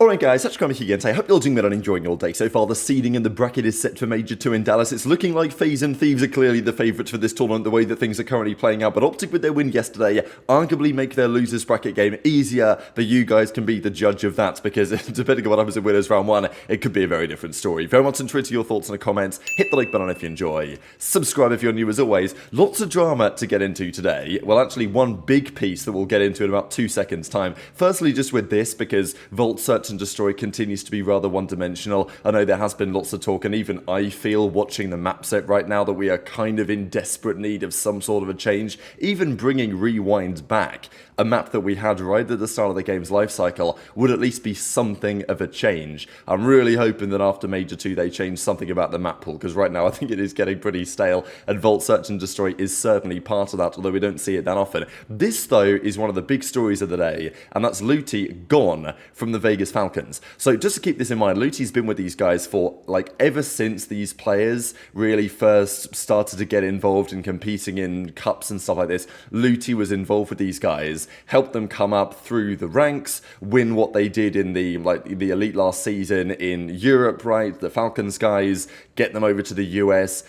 Alright guys, Kremp here again. I hope you're all doing well and enjoying your day so far. The seeding in the bracket is set for Major 2 in Dallas. It's looking like FaZe and Thieves are clearly the favourites for this tournament, the way that things are currently playing out. But OpTic, with their win yesterday, arguably make their losers bracket game easier, but you guys can be the judge of that, because depending on what happens in winners round 1, it could be a very different story. Very much interested in your thoughts in the comments. Hit the like button if you enjoy. Subscribe if you're new as always. Lots of drama to get into today. Well, actually one big piece that we'll get into in about 2 seconds time. Firstly, just with this, because Vault Search and Destroy continues to be rather one-dimensional. I know there has been lots of talk, and even I feel, watching the map set right now, that we are kind of in desperate need of some sort of a change. Even bringing Rewind back, a map that we had right at the start of the game's life cycle, would at least be something of a change. I'm really hoping that after Major 2 they change something about the map pool, because right now I think it is getting pretty stale, and Vault Search and Destroy is certainly part of that, although we don't see it that often. This, though, is one of the big stories of the day, and that's Looty gone from the Vegas Falcons. So just to keep this in mind, Looty's been with these guys for, like, ever since these players really first started to get involved in competing in cups and stuff like this. Looty was involved with these guys, helped them come up through the ranks, win what they did in the elite last season in Europe, right? The Falcons guys, get them over to the US.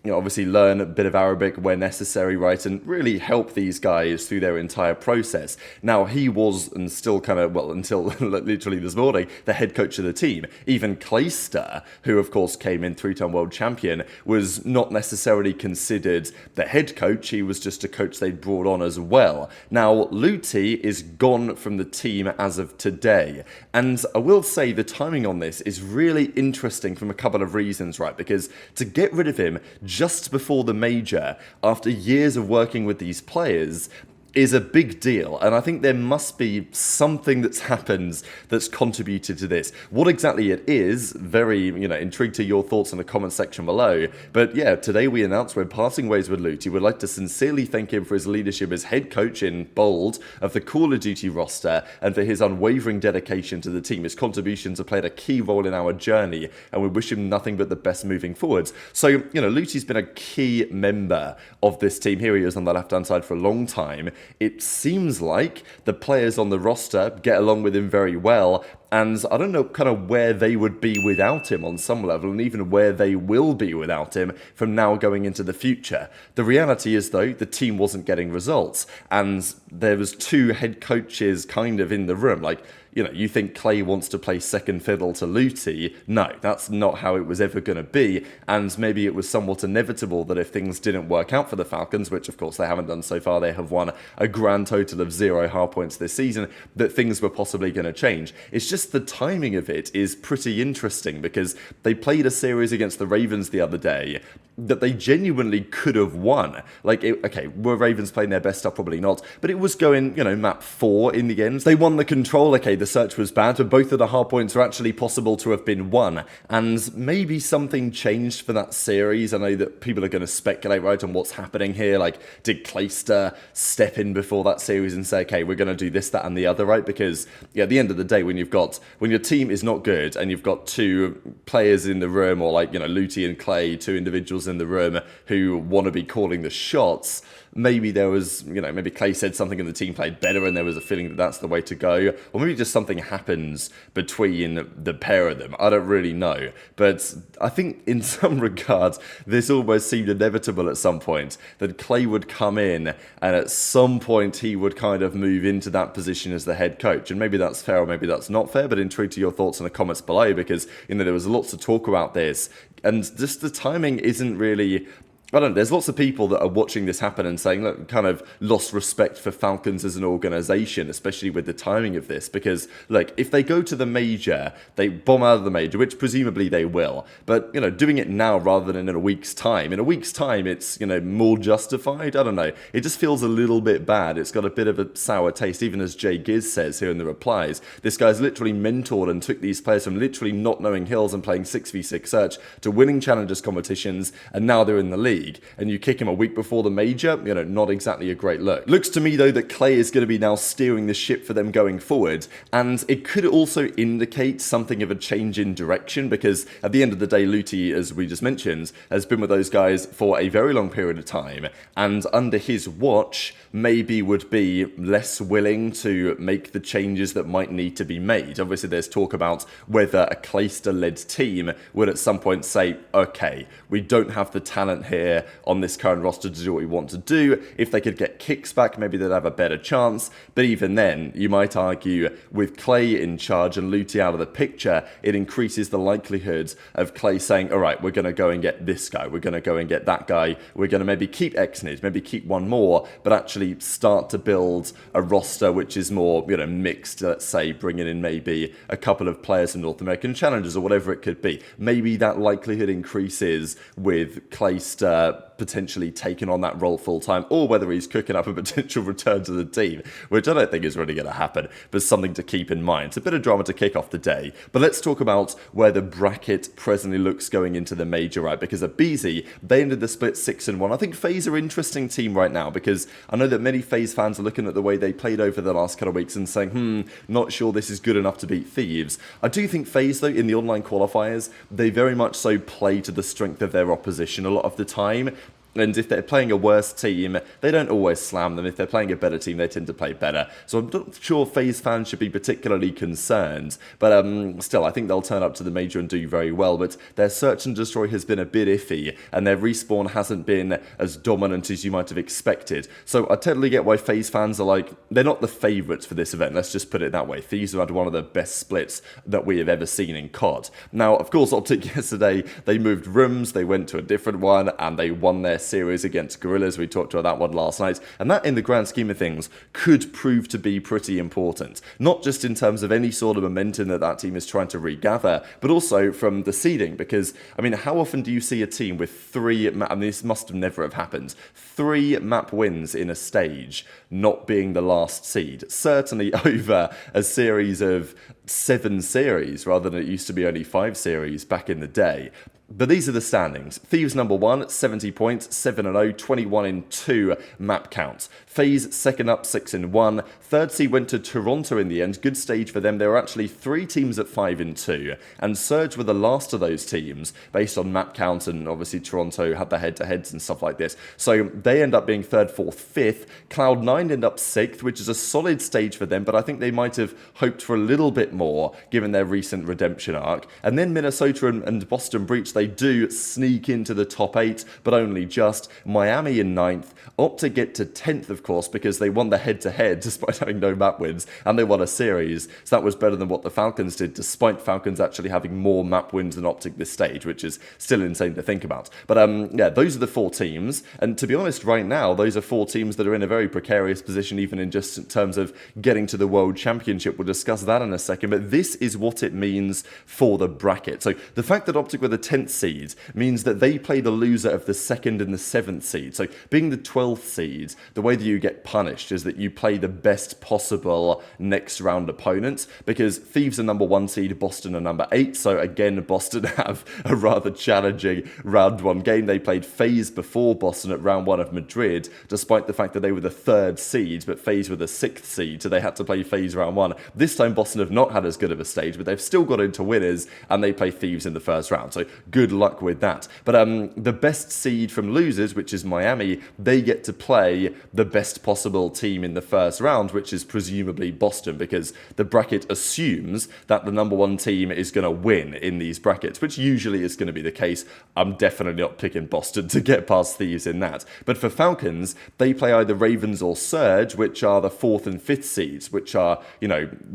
You know, obviously learn a bit of Arabic where necessary, right, and really help these guys through their entire process. Now, he was, and still kind of, well, until literally this morning, the head coach of the team. Even Priestahh, who of course came in 3-time world champion, was not necessarily considered the head coach. He was just a coach they'd brought on as well. Now, Looty is gone from the team as of today, and I will say the timing on this is really interesting from a couple of reasons, right, because to get rid of him just before the major, after years of working with these players, is a big deal, and I think there must be something that's happened that's contributed to this. What exactly it is, very, intrigued to your thoughts in the comment section below. But yeah, today we announced we're parting ways with Looty. We'd like to sincerely thank him for his leadership as head coach in bold of the Call of Duty roster, and for his unwavering dedication to the team. His contributions have played a key role in our journey, and we wish him nothing but the best moving forwards. So, Looty's been a key member of this team. Here he is on the left-hand side for a long time. It seems like the players on the roster get along with him very well, and I don't know kind of where they would be without him on some level, and even where they will be without him from now going into the future. The reality is, though, the team wasn't getting results, and there was 2 head coaches kind of in the room. Like, you think Clay wants to play second fiddle to Looty? No, that's not how it was ever going to be, and maybe it was somewhat inevitable that if things didn't work out for the Falcons, which of course they haven't done so far, they have won a grand total of 0 hard points this season, that things were possibly going to change. It's just the timing of it is pretty interesting, because they played a series against the Ravens the other day that they genuinely could have won. Like, okay, were Ravens playing their best stuff? Probably not, but it was going, map 4 in the end. They won the control. Okay, the search was bad, but both of the hard points are actually possible to have been won, and maybe something changed for that series. I know that people are going to speculate, right, on what's happening here. Like, did Priestahh step in before that series and say, okay, we're going to do this, that, and the other, right? Because yeah, at the end of the day, when your team is not good, and you've got 2 players in the room, or like, Looty and Clay, 2 individuals in the room who want to be calling the shots, maybe there was, maybe Clay said something and the team played better, and there was a feeling that that's the way to go, or maybe just something happens between the pair of them. I don't really know, but I think in some regards this almost seemed inevitable at some point, that Clay would come in, and at some point he would kind of move into that position as the head coach. And maybe that's fair, or maybe that's not fair, but intrigued to your thoughts in the comments below, because there was lots of talk about this, and just the timing isn't really, I don't know, there's lots of people that are watching this happen and saying, look, kind of lost respect for Falcons as an organization, especially with the timing of this, because, look, if they go to the major, they bomb out of the major, which presumably they will, but, doing it now rather than in a week's time, it's, more justified. I don't know, it just feels a little bit bad. It's got a bit of a sour taste, even as JGiz says here in the replies. This guy's literally mentored and took these players from literally not knowing hills and playing 6v6 search to winning challengers competitions, and now they're in the league. league and you kick him a week before the major, not exactly a great look. Looks to me though that Clay is going to be now steering the ship for them going forward, and it could also indicate something of a change in direction, because at the end of the day, Looty, as we just mentioned, has been with those guys for a very long period of time, and under his watch maybe would be less willing to make the changes that might need to be made. Obviously there's talk about whether a Clayster-led team would at some point say, okay, we don't have the talent here on this current roster to do what we want to do. If they could get kicks back, maybe they'd have a better chance. But even then, you might argue with Clay in charge and Looty out of the picture, it increases the likelihood of Clay saying, all right, we're going to go and get this guy, we're going to go and get that guy, we're going to maybe keep Xnid, maybe keep one more, but actually start to build a roster which is more, mixed, let's say, bringing in maybe a couple of players from North American Challengers or whatever it could be. Maybe that likelihood increases with Clayster potentially taking on that role full time, or whether he's cooking up a potential return to the team, which I don't think is really going to happen, but something to keep in mind. It's a bit of drama to kick off the day, but let's talk about where the bracket presently looks going into the major, right? Because aBeZy, they ended the split 6-1. I think FaZe are an interesting team right now, because I know that many FaZe fans are looking at the way they played over the last couple of weeks and saying, not sure this is good enough to beat Thieves. I do think FaZe, though, in the online qualifiers, they very much so play to the strength of their opposition a lot of the time. And if they're playing a worse team, they don't always slam them. If they're playing a better team, they tend to play better. So I'm not sure FaZe fans should be particularly concerned. But still, I think they'll turn up to the major and do very well. But their search and destroy has been a bit iffy, and their respawn hasn't been as dominant as you might have expected. So I totally get why FaZe fans are like, they're not the favourites for this event. Let's just put it that way. Thieves have had one of the best splits that we have ever seen in COD. Now, of course, OpTic yesterday, they moved rooms, they went to a different one, and they won their series against Gorillas. We talked about that one last night, and that in the grand scheme of things could prove to be pretty important, not just in terms of any sort of momentum that team is trying to regather, but also from the seeding, because how often do you see a team with this must have never have happened, 3 map wins in a stage not being the last seed, certainly over a series of 7 series rather than it used to be only 5 series back in the day. But these are the standings. Thieves number 1, 70 points, 7-0, 21-2 map count. FaZe second up, 6-1. Third seed went to Toronto in the end. Good stage for them. There were actually 3 teams at 5-2. And Surge were the last of those teams based on map count, and obviously Toronto had the head-to-heads and stuff like this. So they end up being 3rd, 4th, 5th. Cloud9 end up 6th, which is a solid stage for them, but I think they might have hoped for a little bit more given their recent redemption arc. And then Minnesota and Boston Breach, they do sneak into the top 8, but only just. Miami in 9th. OpTic get to 10th, of course, because they won the head-to-head despite having no map wins, and they won a series. So that was better than what the Falcons did, despite Falcons actually having more map wins than OpTic this stage, which is still insane to think about. But yeah, those are the 4 teams, and to be honest, right now, those are 4 teams that are in a very precarious position, even in just in terms of getting to the World Championship. We'll discuss that in a second, but this is what it means for the bracket. So the fact that OpTic were the 10th seed means that they play the loser of the 2nd and the 7th seed. So being the 12th seed, the way that you get punished is that you play the best possible next round opponent, because Thieves are number 1 seed, Boston are number 8. So again, Boston have a rather challenging round 1 game. They played FaZe before Boston at round 1 of Madrid, despite the fact that they were the 3rd seed, but FaZe were the 6th seed, so they had to play FaZe round 1. This time Boston have not had as good of a stage, but they've still got into winners, and they play Thieves in the first round. So good luck with that. But the best seed from losers, which is Miami, they get to play the best possible team in the first round, which is presumably Boston, because the bracket assumes that the number 1 team is going to win in these brackets, which usually is going to be the case. I'm definitely not picking Boston to get past Thieves in that. But for Falcons, they play either Ravens or Surge, which are the 4th and 5th seeds, which are,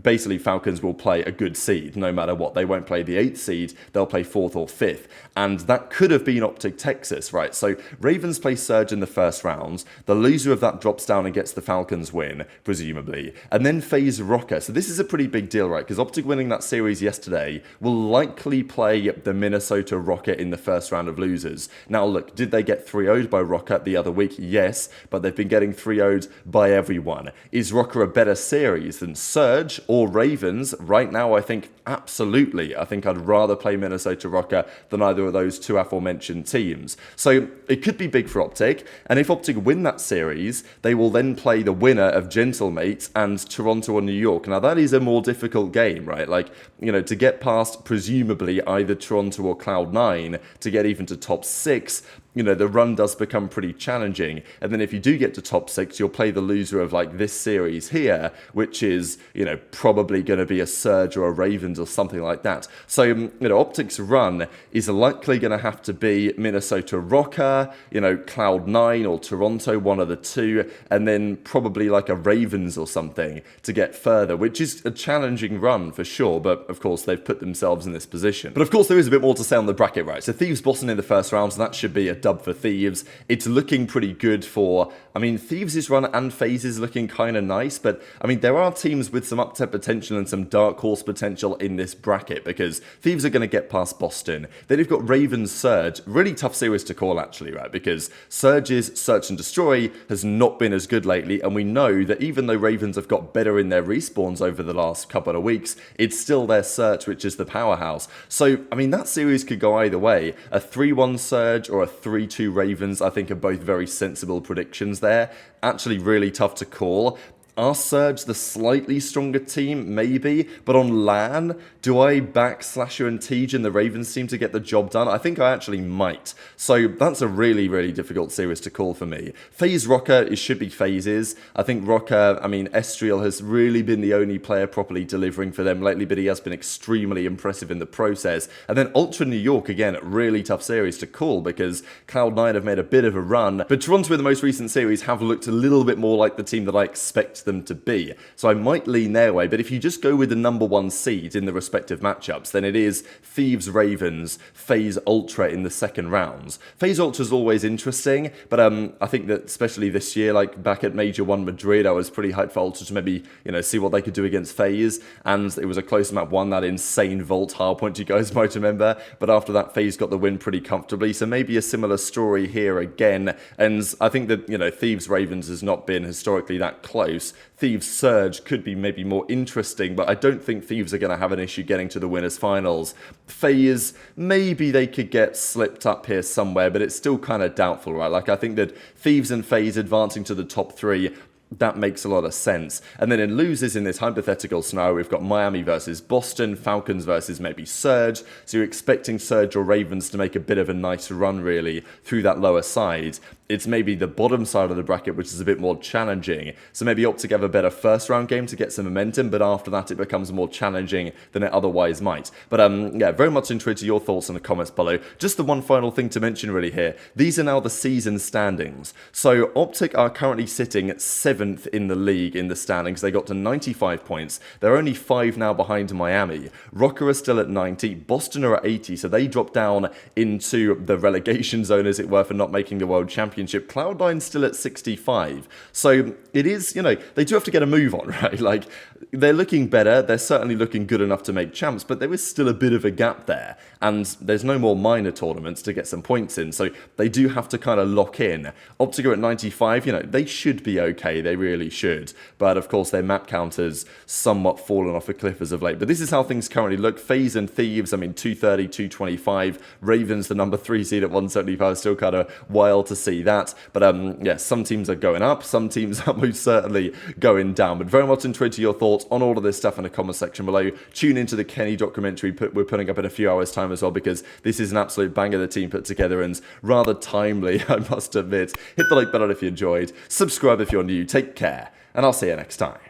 basically Falcons will play a good seed no matter what. They won't play the 8th seed, they'll play 4th or 5th. And that could have been OpTic Texas, right? So Ravens play Surge in the first round. The loser of that drops down and gets the Falcons win, presumably. And then FaZe Rocker. So this is a pretty big deal, right? Because OpTic winning that series yesterday will likely play the Minnesota Rocket in the first round of losers. Now look, did they get 3-0'd by Rocket the other week? Yes, but they've been getting 3-0'd by everyone. Is Rocker a better series than Surge or Ravens? Right now, I think absolutely. I think I'd rather play Minnesota Rocker than either of those two aforementioned teams. So it could be big for OpTic, and if OpTic win that series, they will then play the winner of Gentlemates and Toronto or New York. Now that is a more difficult game, right? Like, you know, to get past presumably either Toronto or Cloud9 to get even to top 6, you know, the run does become pretty challenging. And then if you do get to top 6, you'll play the loser of like this series here, which is, you know, probably going to be a Surge or a Ravens or something like that. So, you know, OpTic's run is likely going to have to be Minnesota Rocker, you know, Cloud9 or Toronto, one of the two, and then probably like a Ravens or something to get further, which is a challenging run for sure. But of course, they've put themselves in this position. But of course, there is a bit more to say on the bracket, right? So Thieves bossing in the first round, so that should be a dub for Thieves. It's looking pretty good for, I mean, Thieves' run and FaZe is looking kind of nice, but I mean, there are teams with some upset potential and some dark horse potential in this bracket, because Thieves are going to get past Boston. Then you've got Ravens Surge, really tough series to call actually, right? Because Surge's Search and Destroy has not been as good lately, and we know that even though Ravens have got better in their respawns over the last couple of weeks, it's still their Search which is the powerhouse. So, I mean, that series could go either way. A 3-1 Surge or a 3-2 Ravens, I think, are both very sensible predictions there. Actually really tough to call. Are Surge the slightly stronger team? Maybe. But on LAN, do I back Slasher and Tej and the Ravens team to get the job done? I think I actually might. So that's a really, really difficult series to call for me. FaZe Rocker, it should be FaZe's. I think Rocker, I mean, Estriel has really been the only player properly delivering for them lately, but he has been extremely impressive in the process. And then Ultra New York, again, really tough series to call because Cloud9 have made a bit of a run. But Toronto in the most recent series have looked a little bit more like the team that I expect them to be. So I might lean their way, but if you just go with the number 1 seed in the respective matchups, then it is Thieves Ravens, FaZe Ultra in the second rounds. FaZe Ultra is always interesting, but I think that especially this year, like back at Major 1 Madrid, I was pretty hyped for Ultra to maybe, you know, see what they could do against FaZe, and it was a close map 1, that insane Vault hardpoint you guys might remember, but after that FaZe got the win pretty comfortably, so maybe a similar story here again, and I think that, you know, Thieves Ravens has not been historically that close. Thieves Surge could be maybe more interesting, but I don't think Thieves are going to have an issue getting to the winners finals. FaZe, maybe they could get slipped up here somewhere, but it's still kind of doubtful, right? Like, I think that Thieves and FaZe advancing to the top 3, that makes a lot of sense. And then in losers in this hypothetical scenario, we've got Miami versus Boston, Falcons versus maybe Surge. So you're expecting Surge or Ravens to make a bit of a nice run, really, through that lower side. It's maybe the bottom side of the bracket, which is a bit more challenging. So maybe OpTic have a better first round game to get some momentum, but after that it becomes more challenging than it otherwise might. But yeah, very much interested your thoughts in the comments below. Just the one final thing to mention really here. These are now the season standings. So OpTic are currently sitting at 7th in the league in the standings. They got to 95 points. They're only 5 now behind Miami. Rocker are still at 90. Boston are at 80, so they dropped down into the relegation zone, as it were, for not making the World Championship. Cloud9 still at 65. So it is, you know, they do have to get a move on, right? Like, they're looking better. They're certainly looking good enough to make champs, but there is still a bit of a gap there. And there's no more minor tournaments to get some points in. So they do have to kind of lock in. OpTic are at 95, you know, they should be okay. They really should. But of course, their map counters somewhat fallen off a cliff as of late. But this is how things currently look. FaZe and Thieves, I mean, 230, 225. Ravens, the number 3 seed at 175. Still kind of wild to see that. But yeah, some teams are going up. Some teams are most certainly going down. But very much intrigued to your thoughts on all of this stuff in the comment section below. Tune into the Kenny documentary we're putting up in a few hours' time as well, because this is an absolute banger the team put together and rather timely, I must admit. Hit the like button if you enjoyed. Subscribe if you're new. Take care, and I'll see you next time.